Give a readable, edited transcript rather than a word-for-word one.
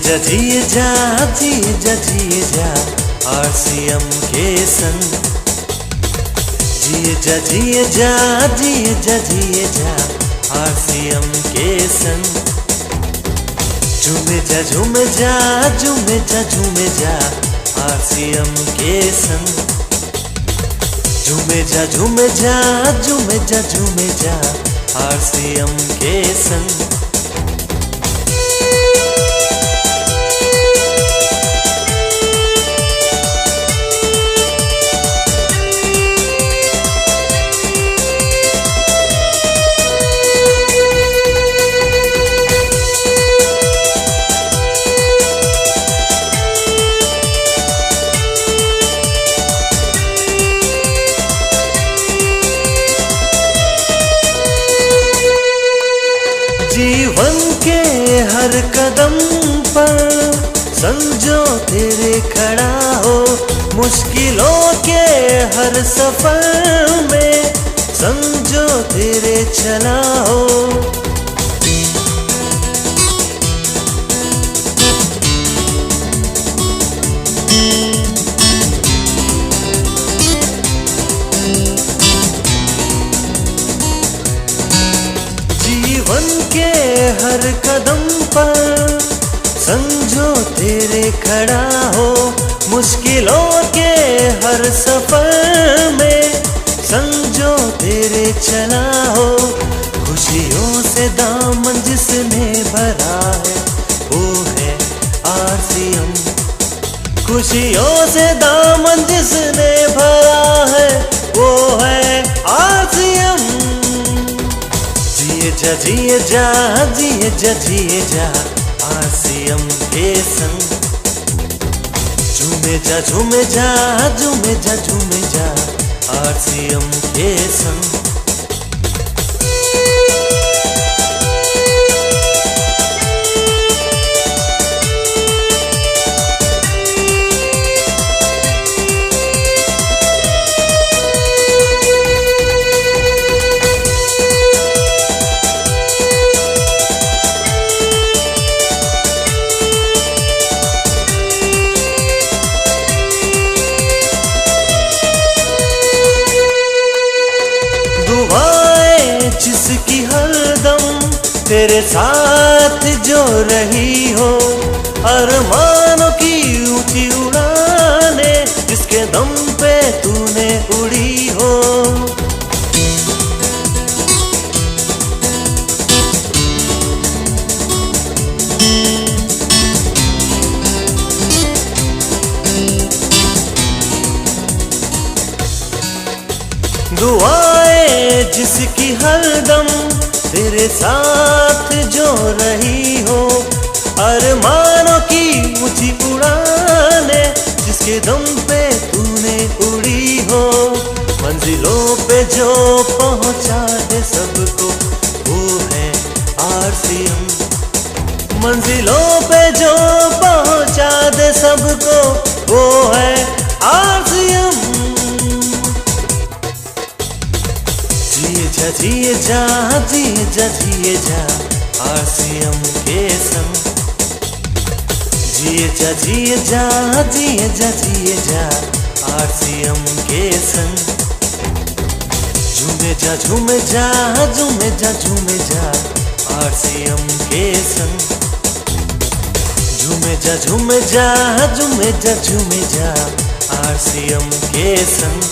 जिए जा आरसीएम के संग। जिए जा आरसीएम के संग। झूमे जा आरसीएम के संग। झूमे जा आरसीएम के संग। जीवन के हर कदम पर समझो तेरे खड़ा हो। मुश्किलों के हर सफर में समझो तेरे चला हो। जीवन के हर कदम पर समझो तेरे खड़ा हो। मुश्किलों के हर सफर में समझो तेरे चला हो। खुशियों से दामन जिसने भरा है वो है आरसीएम। खुशियों से दामन जिसने भरा है वो है आरसीएम। जिए जा आरसीएम के संग। झूमे जा आरसीएम के संग। जिसकी हरदम तेरे साथ जो रही हो। अरमानों की ऊंची उड़ाने जिसके दम पे तूने उड़ी हो। दुआएं जिसकी हरदम तेरे साथ जो रही हो। अरमानों की ऊंची उड़ाने जिसके दम पे तूने उड़ी हो। मंजिलों पे जो पहुंचा दे सबको वो है आरसीएम। मंजिलों पे जो पहुंचा दे सबको वो है आरसीएम। जिए जा आरसीएम के संग। जिए जा आरसीएम के संग। झूमे जा आरसीएम के संग। झूमे जा आरसीएम के संग।